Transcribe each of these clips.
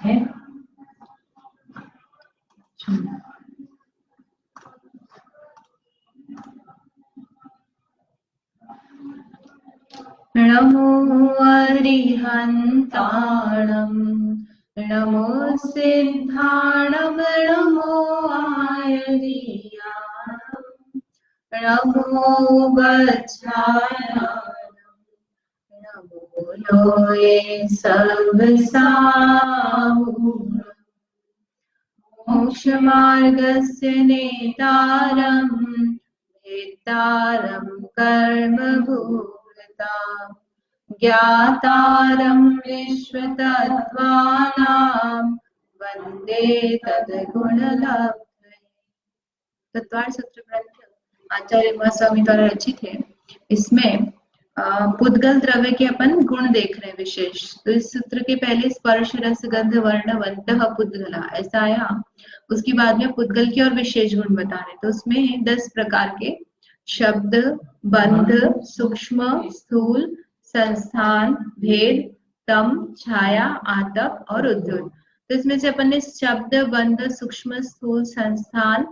है। नमो अरिहन्ताणं नमो सिद्धाणं नमो आयर्याणं नमो गच्छायानं नमो लोये सर्वसाहुरम् मोक्षमार्गस्य नेतारं भेत्तारं कर्मभूतां ज्ञातारं विश्वतत्त्वानां वन्दे तद्गुणलब्धये। तत्वार सूत्र ग्रंथ आचार्य महास्वामी द्वारा रचित है। इसमें पुद्गल द्रव्य के अपन गुण देख रहे हैं विशेष। तो इस सूत्र के पहले स्पर्श रस गंध वर्ण वंतः पुद्गला ऐसा आया। उसके बाद में पुद्गल के और विशेष गुण बता रहे। तो उसमें 10 प्रकार के शब्द, बंध, सूक्ष्म, स्थूल, संस्थान, भेद, तम, छाया, आतप और उद्धृत। तो इसमें से अपन ने शब्द, बंध, सूक्ष्म, स्थूल, संस्थान,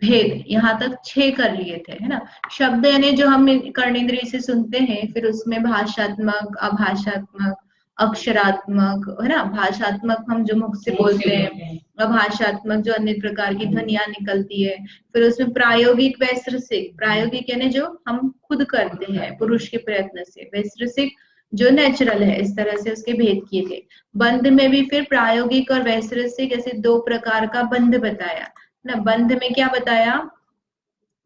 भेद यहाँ तक 6 कर लिए थे, है ना। शब्द यानी जो हम कर्णेंद्रिय से सुनते हैं, फिर उसमें भाषात्मक, अभाषात्मक, अक्षरात्मक, है ना। भाषात्मक हम जो मुख से बोलते हैं, अभाषात्मक जो अन्य प्रकार की ध्वनियां निकलती है। फिर उसमें प्रायोगिक, वैश्रसिक। प्रायोगिक यानी जो हम खुद करते हैं पुरुष के प्रयत्न से, वैश्रसिक जो नेचुरल है। इस तरह से उसके भेद किए थे। बंध में भी फिर प्रायोगिक और वैश्रसिक ऐसे 2 प्रकार का बंध बताया ना। बंध में क्या बताया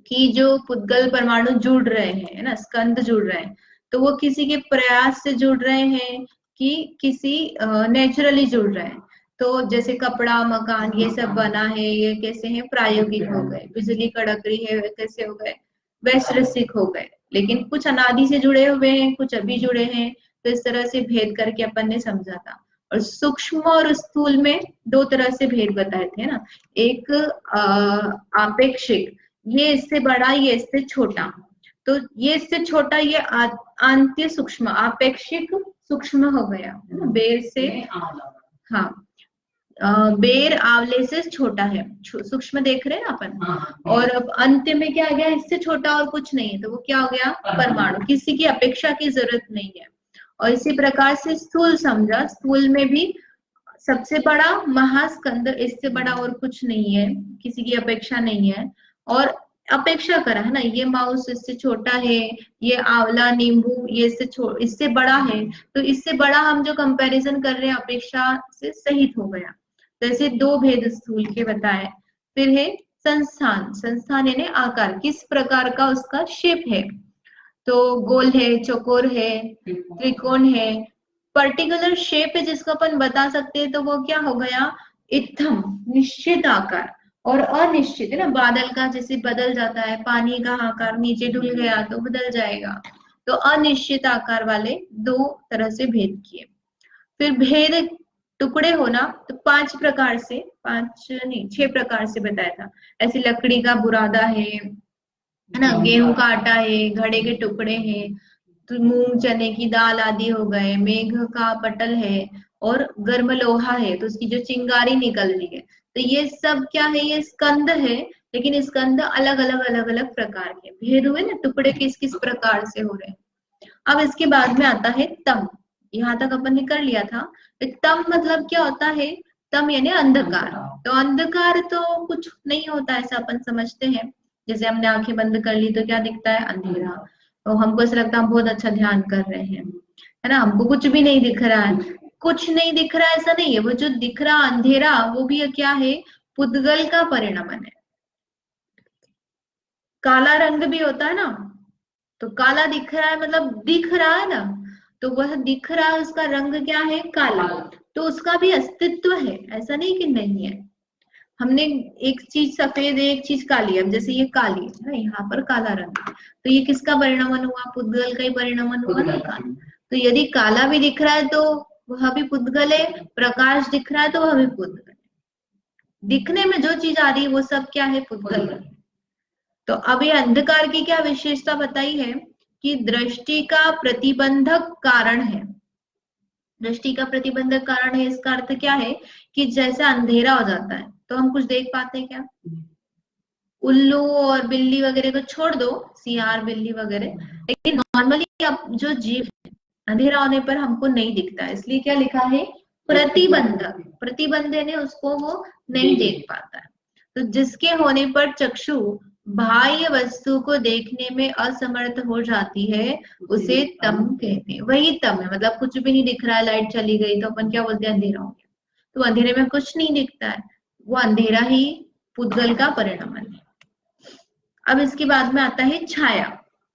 कि जो पुद्गल परमाणु जुड़ रहे हैं ना, स्कंद जुड़ रहे हैं, तो वो किसी के प्रयास से जुड़ रहे हैं कि किसी नेचुरली जुड़ रहे हैं। तो जैसे कपड़ा, मकान, ये सब बना है, ये कैसे हैं, प्रायोगिक हो गए। बिजली कड़क रही है, कैसे हो गए, वैश्रसिक हो गए। लेकिन कुछ अनादि से जुड़े हुए हैं, कुछ अभी जुड़े हैं। तो इस तरह से भेद करके अपन ने समझा था। और सूक्ष्म और स्थूल में 2 तरह से भेद बताए थे ना। एक आपेक्षिक, ये इससे बड़ा, ये इससे छोटा। तो ये इससे छोटा, ये आंत्य सूक्ष्म, आपेक्षिक सूक्ष्म हो गया, है ना। बेर से, हाँ, बेर आंवले से छोटा है, सूक्ष्म देख रहे हैं ना अपन। और अब अंत्य में क्या आ गया, इससे छोटा और कुछ नहीं है, तो वो क्या हो गया, परमाणु। किसी की अपेक्षा की जरूरत नहीं है। और इसी प्रकार से स्थूल समझा। स्थूल में भी सबसे बड़ा महास्कंद, इससे बड़ा और कुछ नहीं है, किसी की अपेक्षा नहीं है। और अपेक्षा करा है ना, ये माउस इससे छोटा है, ये आंवला, नींबू ये इससे बड़ा है। तो इससे बड़ा हम जो कंपैरिजन कर रहे हैं अपेक्षा से सहित हो गया। तो ऐसे 2 भेद स्थूल के बताए। फिर है संस्थान। संस्थान यानी आकार, किस प्रकार का उसका शेप है। तो गोल है, चौकोर है, त्रिकोण है, पर्टिकुलर शेप है जिसको अपन बता सकते हैं। तो वो क्या हो गया, इत्थम, निश्चित आकार। और अनिश्चित है ना, बादल का जैसे बदल जाता है, पानी का आकार नीचे डूल गया तो बदल जाएगा। तो अनिश्चित आकार वाले 2 तरह से भेद किए। फिर भेद टुकड़े होना, तो 5 प्रकार से, 5 नहीं 6 प्रकार से बताया था। ऐसी लकड़ी का बुरादा है ना, गेहूं का आटा है, घड़े के टुकड़े हैं, तो मूंग चने की दाल आदि हो गए, मेघ का पटल है, और गर्म लोहा है, तो उसकी जो चिंगारी निकल रही है। तो ये सब क्या है, ये स्कंद है। लेकिन स्कंद अलग अलग अलग अलग प्रकार के भेद हुए ना, टुकड़े किस किस प्रकार से हो रहे हैं। अब इसके बाद में आता है तम। यहाँ तक अपन ने कर लिया था। तम मतलब क्या होता है, तम यानी अंधकार। तो अंधकार तो कुछ नहीं होता ऐसा अपन समझते हैं। जैसे हमने आंखें बंद कर ली तो क्या दिखता है, अंधेरा। तो हमको ऐसा लगता है हम बहुत अच्छा ध्यान कर रहे हैं, है ना। हमको कुछ भी नहीं दिख रहा है, कुछ नहीं दिख रहा है ऐसा नहीं है। वो जो दिख रहा अंधेरा, वो भी क्या है, पुद्गल का परिणमन है। काला रंग भी होता है ना, तो काला दिख रहा है मतलब दिख रहा है ना, तो वह दिख रहा है, उसका रंग क्या है, काला। तो उसका भी अस्तित्व है, ऐसा नहीं कि नहीं है। हमने एक चीज सफेद है, एक चीज काली है। जैसे ये काली है ना, यहाँ पर काला रंग है, तो ये किसका परिणमन हुआ, पुद्गल का ही परिणमन हुआ ना, काला। तो यदि काला भी दिख रहा है तो वह भी पुद्गल है, प्रकाश दिख रहा है तो वह भी पुद्गल है। दिखने में जो चीज आ रही है वो सब क्या है, पुद्गल है। तो अब ये अंधकार की क्या विशेषता बताई है कि दृष्टि का प्रतिबंधक कारण है। दृष्टि का प्रतिबंधक कारण है, इसका अर्थ क्या है कि जैसे अंधेरा हो जाता है तो हम कुछ देख पाते हैं क्या? उल्लू और बिल्ली वगैरह को छोड़ दो, सियार बिल्ली वगैरह, लेकिन नॉर्मली अब जो जीव है अंधेरा होने पर हमको नहीं दिखता है, इसलिए क्या लिखा है? प्रतिबंधक। प्रतिबंध ने उसको वो नहीं देख पाता है। तो जिसके होने पर चक्षु बाह्य वस्तु को देखने में असमर्थ हो जाती है उसे तम कहते हैं। वही तम है, मतलब कुछ भी नहीं दिख रहा है, लाइट चली गई तो अपन क्या बोलते हैं? अंधेरा हो गया। तो अंधेरे में कुछ नहीं दिखता है, वो अंधेरा ही पुद्गल का परिणमन है। अब इसके बाद में आता है छाया,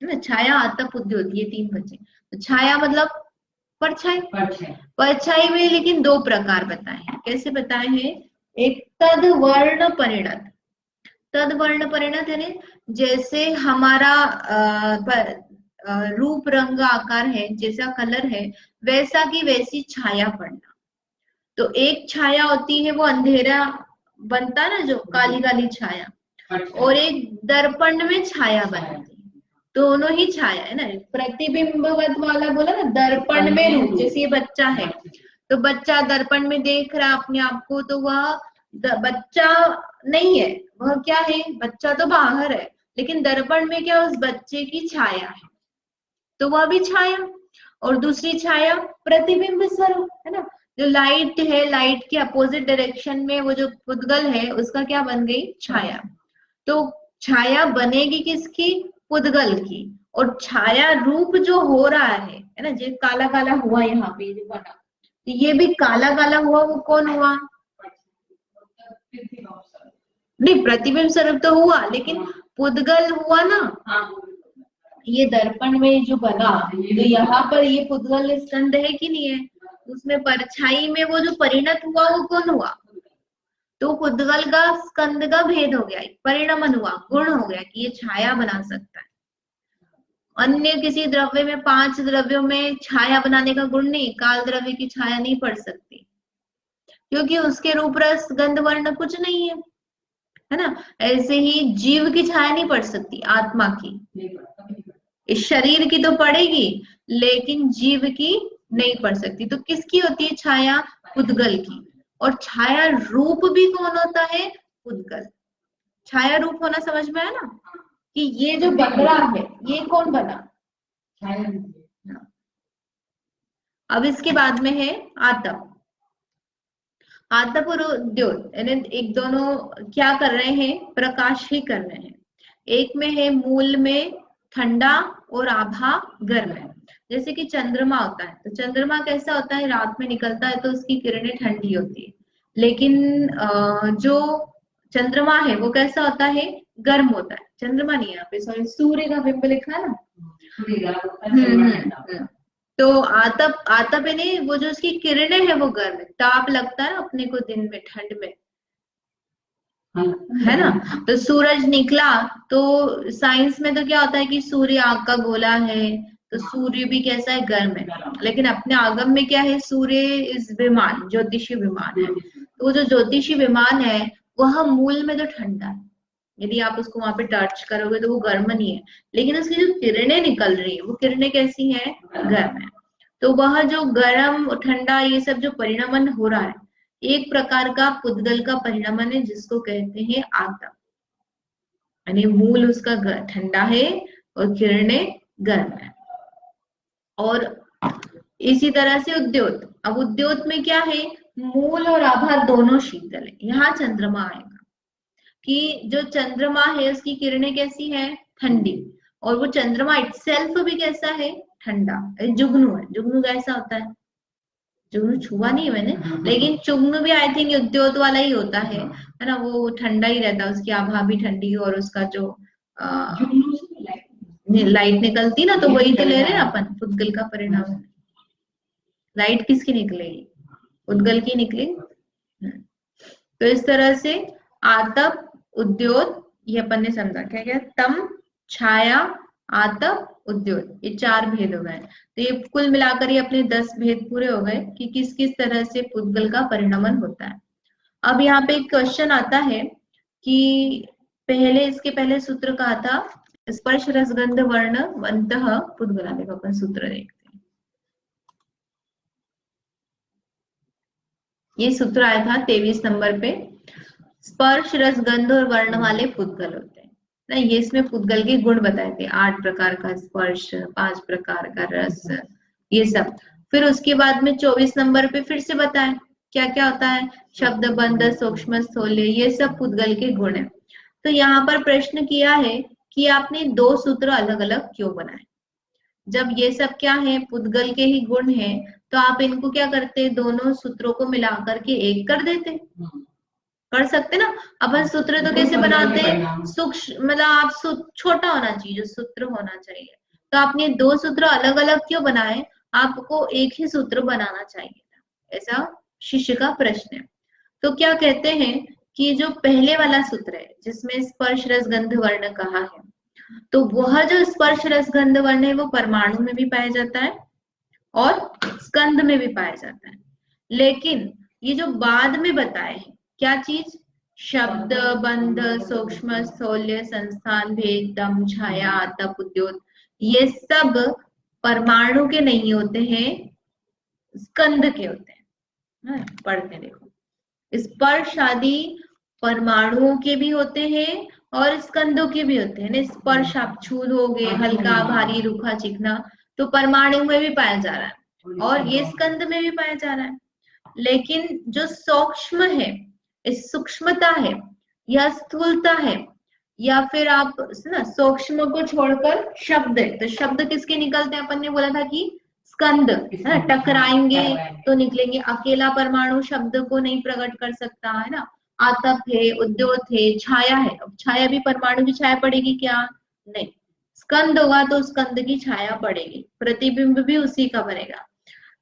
है ना? छाया आता पुद्य होती है, 3 बचे। तो छाया मतलब परछाई। परछाई में लेकिन 2 प्रकार बताए हैं। कैसे बताए हैं? एक तद वर्ण परिणत। तद वर्ण परिणत है ना, जैसे हमारा रूप रंग आकार है, जैसा कलर है वैसा की वैसी छाया पड़ना। तो एक छाया होती है वो अंधेरा बनता ना, जो काली काली छाया, और एक दर्पण में छाया बनती है। दोनों ही छाया है ना। प्रतिबिंबवत वाला बोला ना, दर्पण में रूप, जैसे ये बच्चा है तो बच्चा दर्पण में देख रहा अपने आप को, तो वह बच्चा नहीं है, वह क्या है? बच्चा तो बाहर है, लेकिन दर्पण में क्या? उस बच्चे की छाया है, तो वह भी छाया। और दूसरी छाया प्रतिबिंब स्वरूप, है ना? जो लाइट है, लाइट के अपोजिट डायरेक्शन में वो जो पुद्गल है उसका क्या बन गई? छाया। तो छाया बनेगी किसकी? पुद्गल की। और छाया रूप जो हो रहा है ना, जो काला काला हुआ यहाँ पे जो बना, तो ये भी काला काला हुआ, वो कौन हुआ? नहीं, प्रतिबिंब स्वरूप तो हुआ, लेकिन पुद्गल हुआ ना। ये दर्पण में जो बना, तो यहाँ पर ये पुद्गल स्कंद है कि नहीं है? उसमें परछाई में वो जो परिणत हुआ वो कौन हुआ? तो पुद्गल का स्कंद का भेद हो गया, परिणमन हुआ, गुण हो गया कि ये छाया बना सकता है। अन्य किसी द्रव्य में, 5 द्रव्यों में छाया बनाने का गुण नहीं, काल द्रव्य की छाया नहीं पड़ सकती, क्योंकि उसके रूप रस गंध वर्ण कुछ नहीं है ना? ऐसे ही जीव की छाया नहीं पड़ सकती, आत्मा की। इस शरीर की तो पड़ेगी, लेकिन जीव की नहीं पड़ सकती। तो किसकी होती है छाया? पुद्गल की। और छाया रूप भी कौन होता है? पुद्गल। छाया रूप होना समझ में आया ना, कि ये जो बन रहा है ये कौन बना? छाया। अब इसके बाद में है आतप। आतप और उद्योत, यानी एक दोनों क्या कर रहे हैं? प्रकाश ही कर रहे हैं। एक में है मूल में ठंडा और आभा गर्म है। जैसे कि चंद्रमा होता है, तो चंद्रमा कैसा होता है? रात में निकलता है तो उसकी किरणें ठंडी होती है, लेकिन जो चंद्रमा है वो कैसा होता है? गर्म होता है। चंद्रमा नहीं है यहाँ पे, सॉरी, सूर्य का बिंब लिखा है ना। तो आतप, आतप यानी वो जो उसकी किरणें है वो गर्म है, ताप लगता है अपने को दिन में, ठंड में, है ना? तो सूरज निकला, तो साइंस में तो क्या होता है कि सूर्य आग का गोला है, तो सूर्य भी कैसा है? गर्म है। लेकिन अपने आगम में क्या है? सूर्य इस विमान, ज्योतिषी विमान है। तो वो जो ज्योतिषी विमान है वह मूल में तो ठंडा है, यदि आप उसको वहां पे टच करोगे तो वो गर्म नहीं है, लेकिन उसकी जो किरणें निकल रही है वो किरणें कैसी है? गर्म है। तो वह जो गर्म ठंडा ये सब जो परिणमन हो रहा है, एक प्रकार का पुद्गल का परिणमन है, जिसको कहते हैं आतप। यानी मूल उसका ठंडा है और किरणें गर्म है। और इसी तरह से उद्योत। अब उद्योत में क्या है? मूल और आभा दोनों शीतल है। यहाँ चंद्रमा आएगा कि जो चंद्रमा है उसकी किरणें कैसी है? ठंडी। और वो चंद्रमा इटसेल्फ भी कैसा है? ठंडा। जुगनू है। जुगनू कैसा होता है? जुगनू छुआ नहीं है मैंने, लेकिन जुगनू भी आई थिंक उद्योत वाला ही होता है ना? वो ठंडा ही रहता है, उसकी आभा भी ठंडी, और उसका जो लाइट निकलती ना, तो वही तो ले रहे हैं अपन, पुद्गल का परिणाम। लाइट किसकी निकलेगी? पुद्गल की निकलेगी। तो इस तरह से आतप, उद्योत, ये अपन ने समझा। क्या क्या? तम, छाया, आतप, उद्योत, ये 4 भेद हो गए। तो ये कुल मिलाकर ये अपने 10 भेद पूरे हो गए कि किस किस तरह से पुद्गल का परिणमन होता है। अब यहाँ पे एक क्वेश्चन आता है कि पहले, इसके पहले सूत्र कहा था स्पर्श रसगंध वर्ण वंतः पुद्गला। देखो अपन सूत्र देखते हैं। ये सूत्र आया था 23 नंबर पे। स्पर्श रस गंध और वर्ण वाले पुद्गल होते हैं ना, ये इसमें पुद्गल के गुण बताए थे, 8 प्रकार का स्पर्श, 5 प्रकार का रस, ये सब। फिर उसके बाद में 24 नंबर पे फिर से बताए क्या क्या होता है, शब्द बंध, सूक्ष्म स्थूल्य, ये सब पुद्गल के गुण है। तो यहाँ पर प्रश्न किया है कि आपने दो सूत्र अलग अलग क्यों बनाए, जब ये सब क्या है, पुद्गल के ही गुण है, तो आप इनको क्या करते, दोनों सूत्रों को मिलाकर के एक कर देते, कर सकते ना। अपन सूत्र तो कैसे बनाते हैं, सूक्ष्म मतलब आप छोटा होना चाहिए जो सूत्र होना चाहिए, तो आपने दो सूत्र अलग अलग क्यों बनाए, आपको एक ही सूत्र बनाना चाहिए था, ऐसा शिष्य का प्रश्न है। तो क्या कहते हैं कि जो पहले वाला सूत्र है जिसमें स्पर्श रस गंध वर्ण कहा है, तो वह जो स्पर्श रस गंध वर्ण है वो परमाणु में भी पाया जाता है और स्कंद में भी पाया जाता है। लेकिन ये जो बाद में बताए हैं क्या चीज, शब्द बंध, सूक्ष्म स्थूल्य, संस्थान भेद, दम, छाया, आतप, उद्योत, ये सब परमाणु के नहीं होते हैं, स्कंद के होते हैं। पढ़ते देखो, स्पर्श आदि परमाणुओं के भी होते हैं और स्कंदों के भी होते हैं। स्पर्श आप छू लोगे, हल्का भारी रूखा चिकना, तो परमाणु में भी पाया जा रहा है और ये स्कंद में भी पाया जा रहा है। लेकिन जो सूक्ष्म है, इस सूक्ष्मता है या स्थूलता है, या फिर आप ना सूक्ष्म को छोड़कर शब्द है, तो शब्द किसके निकलते हैं, अपन ने बोला था कि स्कंद है, टकराएंगे तो निकलेंगे, अकेला परमाणु शब्द को नहीं प्रकट कर सकता है ना। आतप है, उद्योत है, छाया है, अब छाया भी परमाणु की छाया पड़ेगी क्या, नहीं, स्कंद होगा तो स्कंद की छाया पड़ेगी, प्रतिबिंब भी उसी का बनेगा।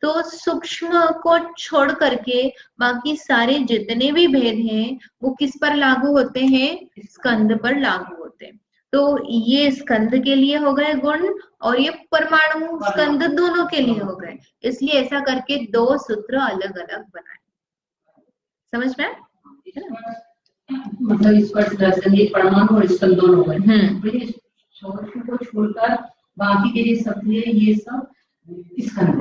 तो सूक्ष्म को छोड़ करके बाकी सारे जितने भी भेद हैं वो किस पर लागू होते हैं, स्कंद पर लागू होते हैं। तो ये स्कंद के लिए हो गए गुण और ये परमाणु स्कंद दोनों के लिए हो गए, इसलिए ऐसा करके दो सूत्र अलग अलग बनाए। समझ में, मतलब इस पर ये परमाणु और स्कंद दोनों हो गए, सूक्ष्म को छोड़कर बाकी के ये सब ये सब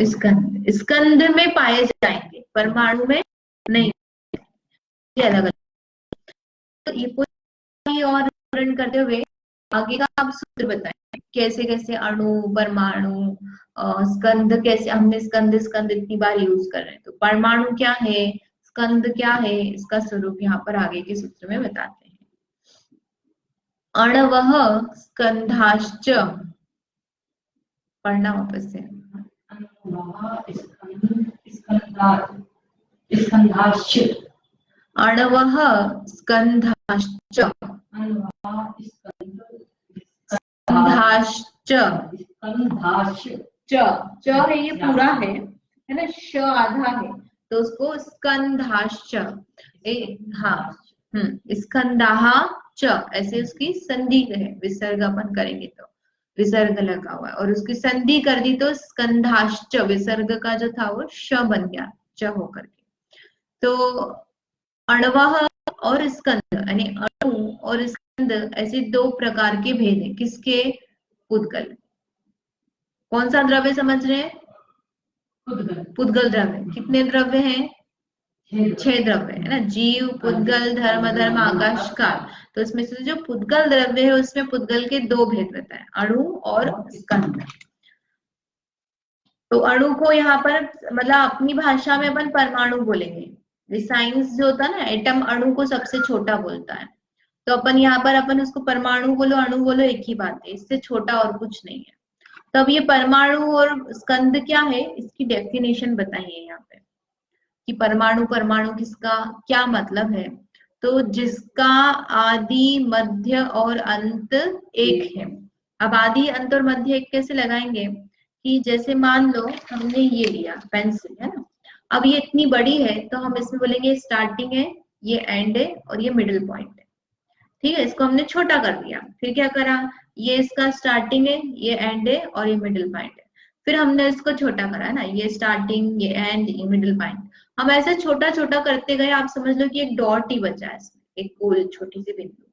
स्कंद स्कंद में पाए जाएंगे, परमाणु में नहीं, ये अलग अलग। तो ये पूरी और वर्णन करते हुए आगे का आप सूत्र बताएं, कैसे कैसे अणु, परमाणु, स्कंद, कैसे हमने स्कंद स्कंद इतनी बार यूज कर रहे हैं, तो परमाणु क्या है, स्कंद क्या है, इसका स्वरूप यहाँ पर आगे के सूत्र में बताते हैं। अणवः स्कंधाश्च, पढ़ना वापस से, अणवः स्कंधाश्च, च है ये पूरा है ना, श आधा है, तो उसको स्कंधाश्च, हाँ, स्कंदाहा च, ऐसे उसकी संधि है, विसर्ग अपन करेंगे तो विसर्ग लगा हुआ है और उसकी संधि कर दी तो स्कंधाश्च, विसर्ग का जो था वो श बन गया च होकर के। तो अणवः और स्कंद यानी अणु और स्कंद ऐसे दो प्रकार के भेद हैं, किसके, पुद्गल। कौन सा द्रव्य समझ रहे हैं, पुद्गल द्रव्य। कितने द्रव्य हैं, 6 द्रव्य है ना, जीव, पुद्गल, धर्म, अधर्म, आकाश, काल। तो इसमें से जो पुद्गल द्रव्य है उसमें पुद्गल के दो भेद बताए, अणु और स्कंद। तो अणु को यहाँ पर मतलब अपनी भाषा में अपन परमाणु बोलेंगे, साइंस जो होता है ना, एटम अणु को सबसे छोटा बोलता है, तो अपन यहाँ पर अपन उसको परमाणु बोलो अणु बोलो एक ही बात है, इससे छोटा और कुछ नहीं है। तो अब ये परमाणु और स्कंद क्या है, इसकी डेफिनेशन बताइए यहाँ पे कि परमाणु परमाणु किसका क्या मतलब है। तो जिसका आदि मध्य और अंत एक है। अब आदि अंत और मध्य एक कैसे लगाएंगे कि जैसे मान लो हमने ये लिया पेंसिल है ना, अब ये इतनी बड़ी है तो हम इसमें बोलेंगे स्टार्टिंग है, ये एंड है और ये मिडिल पॉइंट है, ठीक है। इसको हमने छोटा कर दिया, फिर क्या करा, ये इसका स्टार्टिंग है, ये एंड है और ये मिडिल पॉइंट है, फिर हमने इसको छोटा करा ना, ये स्टार्टिंग, ये एंड, ये मिडिल पॉइंट, हम ऐसे छोटा छोटा करते गए, आप समझ लो कि एक डॉट ही बचा है इसमें, एक गोल छोटी सी बिंदु।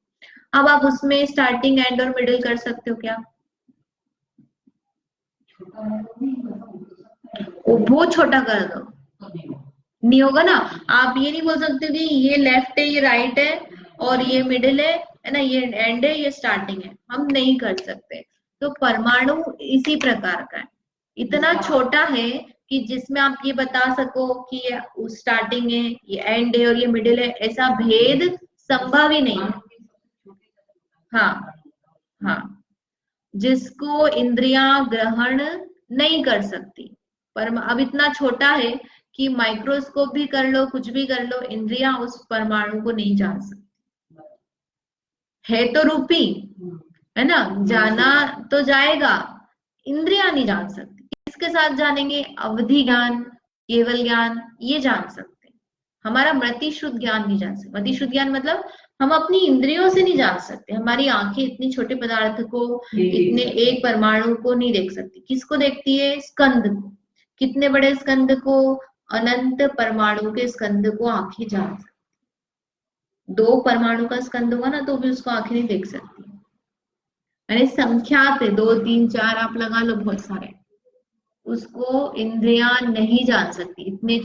अब आप उसमें स्टार्टिंग एंड और मिडिल कर सकते हो क्या, वो छोटा कर दो, नहीं होगा ना। आप ये नहीं बोल सकते कि ये लेफ्ट है, ये राइट है, और ये मिडिल है ना, ये एंड है, ये स्टार्टिंग है, हम नहीं कर सकते। तो परमाणु इसी प्रकार का है, इतना छोटा है कि जिसमें आप ये बता सको कि ये स्टार्टिंग है, ये एंड है और ये मिडिल है, ऐसा भेद संभव ही नहीं है। हाँ हाँ, जिसको इंद्रियां ग्रहण नहीं कर सकती। पर अब इतना छोटा है कि माइक्रोस्कोप भी कर लो, कुछ भी कर लो, इंद्रियां उस परमाणु को नहीं जान सकती। है तो रूपी, है ना, जाना तो जाएगा, इंद्रियां नहीं जान सकती। किसके साथ जानेंगे? अवधि ज्ञान, केवल ज्ञान, ये जान सकते। हमारा मृति शुद्ध ज्ञान नहीं जान सकते। मृति शुद्ध ज्ञान मतलब हम अपनी इंद्रियों से नहीं जान सकते। हमारी आंखें इतनी छोटे पदार्थ को, इतने एक परमाणु को नहीं देख सकती। किसको देखती है? स्कंद को। कितने बड़े स्कंद को? अनंत परमाणु के स्कंद को आंखें जान सकती। 2 परमाणु का स्कंद होगा ना तो भी उसको आंखें नहीं देख सकती। यानी संख्यात है, 2 3 4 आप लगा लो, बहुत सारे, उसको इंद्रियां नहीं जान सकती, इतने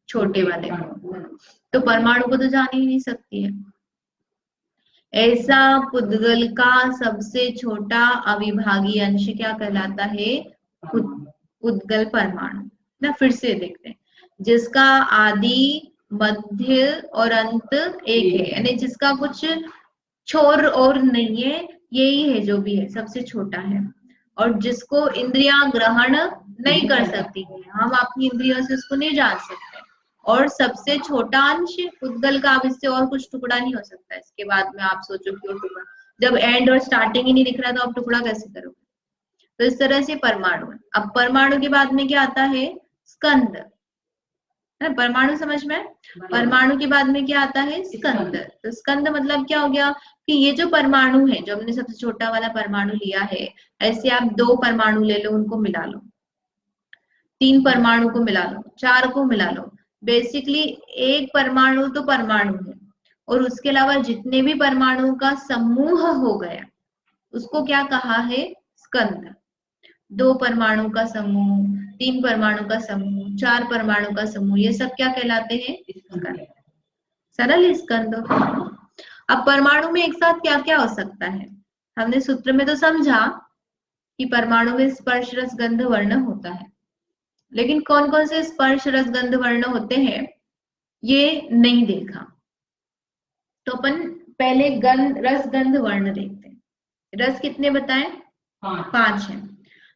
छोटे वाले को। तो परमाणु को तो जान ही नहीं सकती है। ऐसा पुद्गल का सबसे छोटा अविभागी अंश क्या कहलाता है? पुद्गल परमाणु ना। फिर से देखते हैं, जिसका आदि, मध्य और अंत एक है, यानी जिसका कुछ छोर और नहीं है, यही है जो भी है सबसे छोटा है, और जिसको इंद्रियां ग्रहण नहीं कर सकती है, हम अपनी इंद्रियों से उसको नहीं जान सकते। और सबसे छोटा अंश पुद्गल का। अब इससे और कुछ टुकड़ा नहीं हो सकता। इसके बाद में आप सोचो क्यों टुकड़ा, जब एंड और स्टार्टिंग ही नहीं दिख रहा तो आप टुकड़ा कैसे करोगे? तो इस तरह से परमाणु है। अब परमाणु के बाद में क्या आता है? स्कंद, है ना। परमाणु समझ में? परमाणु के बाद में क्या आता है? स्कंद। तो स्कंद मतलब क्या हो गया कि ये जो परमाणु है, जो हमने सबसे छोटा वाला परमाणु लिया है, ऐसे आप 2 परमाणु ले लो, उनको मिला लो, 3 परमाणु को मिला लो, 4 को मिला लो। बेसिकली एक परमाणु तो परमाणु है, और उसके अलावा जितने भी परमाणु का समूह हो गया उसको क्या कहा है? स्कंद। 2 परमाणु का समूह, 3 परमाणु का समूह, 4 परमाणु का समूह, ये सब क्या कहलाते हैं? स्कंद। सरल स्कंद। अब परमाणु में एक साथ क्या क्या हो सकता है? हमने सूत्र में तो समझा कि परमाणु में स्पर्श रस गंध वर्ण होता है, लेकिन कौन कौन से स्पर्श रस गंध वर्ण होते हैं ये नहीं देखा। तो अपन पहले गंध, रस गंध वर्ण देखते हैं। रस कितने बताएं? 5 है।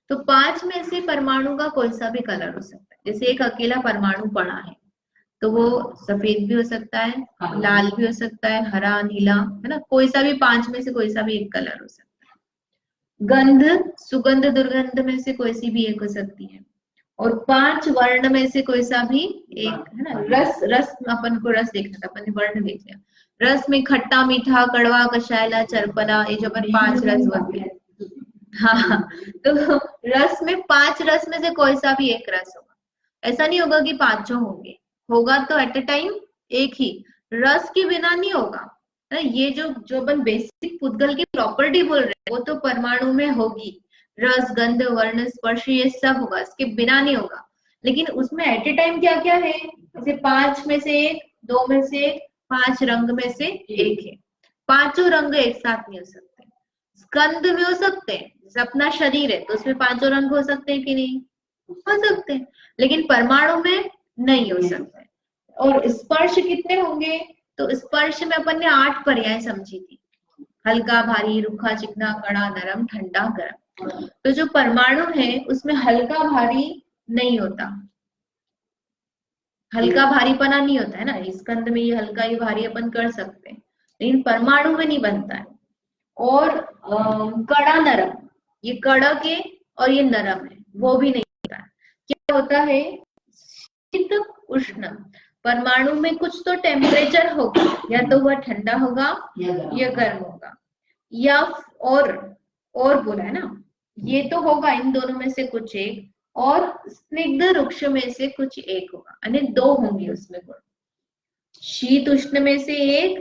तो 5 में से परमाणु का कोई सा भी कलर हो सकता है। जैसे एक अकेला परमाणु पड़ा है तो वो सफेद भी हो सकता है, लाल भी हो सकता है, हरा, नीला, है ना, कोई सा भी 5 में से कोई सा भी एक कलर हो सकता है। गंध, सुगंध दुर्गंध में से कोई सी भी एक हो सकती है, और 5 वर्ण में से कोई सा भी एक, है ना। रस, रस अपन को रस देखना था, अपन ने वर्ण देख लिया। रस में खट्टा, मीठा, कड़वा, कषायला, चरपला, ये जो अपन 5 रस बोलते हैं। हाँ, तो रस में 5 रस में से कोई सा भी एक रस होगा। ऐसा नहीं होगा कि 5 होंगे, होगा तो एट अ टाइम एक ही। रस के बिना नहीं होगा ना। ये जो अपन बेसिक पुद्गल की प्रॉपर्टी बोल रहे हैं वो तो परमाणु में होगी। रस, गंध, वर्ण, स्पर्श, ये सब होगा, इसके बिना नहीं होगा। लेकिन उसमें एट ए टाइम क्या क्या है? जैसे 5 में से एक, 2 में से एक, 5 रंग में से एक है। 5 रंग एक साथ नहीं हो सकते। स्कंद में हो सकते हैं, जैसे अपना शरीर है तो उसमें 5 रंग हो सकते हैं कि नहीं? हो सकते हैं, लेकिन परमाणु में नहीं हो सकते। और स्पर्श कितने होंगे? तो स्पर्श में अपन ने 8 पर्याय समझी थी। हल्का, भारी, रूखा, चिकना, कड़ा, नरम, ठंडा, गर्म। तो जो परमाणु है उसमें हल्का भारी नहीं होता, हल्का भारीपना नहीं होता है ना। स्कंद में ये हल्का ये भारी अपन कर सकते हैं, लेकिन परमाणु में नहीं बनता है। और कड़ा, नरम, ये कड़क है और ये नरम है, वो भी नहीं होता है। क्या होता है? शीत, उष्ण। परमाणु में कुछ तो टेम्परेचर होगा, या तो वह ठंडा होगा या गर्म होगा, या और बोला है ना, ये तो होगा इन दोनों में से कुछ एक, और स्निग्ध रुक्ष में से कुछ एक होगा, यानी 2 होंगे उसमें गुण। शीत उष्ण में से एक,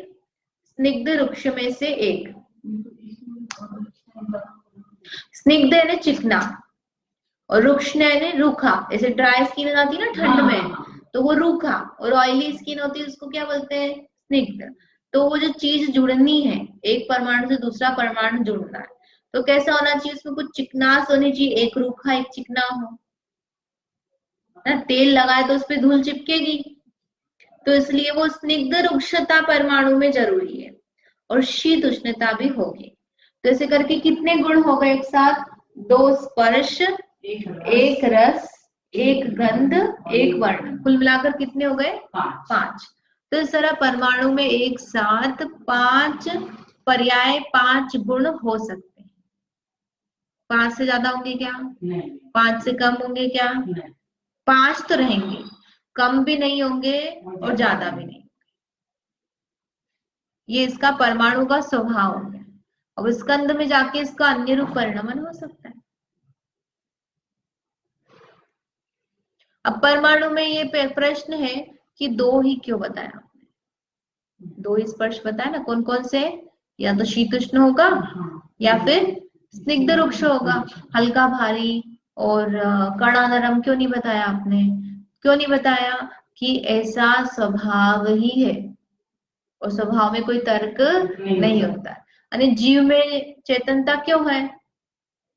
स्निग्ध रुक्ष में से एक। स्निग्ध यानी चिकना, और रुक्ष यानी रूखा। जैसे ड्राई स्किन आती है ना ठंड में, तो वो रूखा, और ऑयली स्किन होती है उसको क्या बोलते हैं, स्निग्ध। तो वो जो चीज जुड़नी है, एक परमाणु से दूसरा परमाणु जुड़ना है, तो कैसा होना चाहिए, उसमें कुछ चिकनास होनी चाहिए, एक रूखा एक चिकना हो ना। तेल लगाए तो उस पर धूल चिपकेगी, तो इसलिए वो स्निग्ध रुक्षता परमाणु में जरूरी है, और शीत उष्णता भी होगी। तो ऐसे करके कितने गुण हो गए एक साथ, 2 स्पर्श, 1 रस, 1 गंध, 1 वर्ण, कुल मिलाकर कितने हो गए, 5। तो इस तरह परमाणु में एक साथ 5 पर्याय 5 गुण हो सकते हैं। 5 से ज्यादा होंगे क्या, 5 से कम होंगे क्या, 5 तो रहेंगे, कम भी नहीं होंगे और ज्यादा भी नहीं। ये इसका परमाणु का स्वभाव है। अब स्कंद में जाके इसका अन्य रूप परिणमन हो सकता है। अब परमाणु में ये प्रश्न है कि 2 ही क्यों बताया आपने, 2 ही स्पर्श बताया ना, कौन कौन से, या तो शीतोष्ण होगा या फिर स्निग्ध रुक्ष होगा, हल्का भारी और कड़ा नरम क्यों नहीं बताया आपने, क्यों नहीं बताया कि ऐसा स्वभाव ही है, और स्वभाव में कोई तर्क नहीं होता है। यानी जीव में चेतनता क्यों है,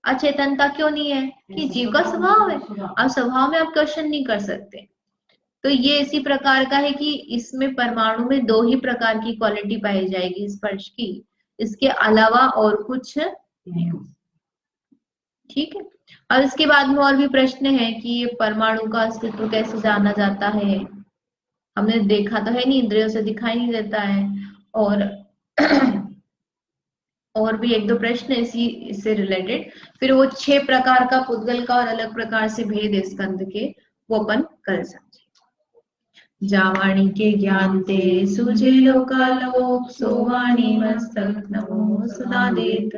अचेतनता क्यों नहीं है, कि जीव का स्वभाव है, अब स्वभाव में आप क्वेश्चन नहीं कर सकते। तो ये इसी प्रकार का है कि इसमें परमाणु में 2 ही प्रकार की क्वालिटी पाई जाएगी स्पर्श की, इसके अलावा और कुछ नहीं। ठीक है। अब इसके बाद में और भी प्रश्न है कि ये परमाणु का अस्तित्व कैसे जाना जाता है, हमने देखा तो है नहीं, इंद्रियों से दिखाई नहीं देता है, और भी 1-2 प्रश्न इसी इससे रिलेटेड। फिर वो 6 प्रकार का पुद्गल का और अलग प्रकार से भेद स्कंद के, वो अपन कर समझे। जावाणी के ज्ञान ते सुझे लोकालोक, सोवाणी मस्तक नमो सदा देत।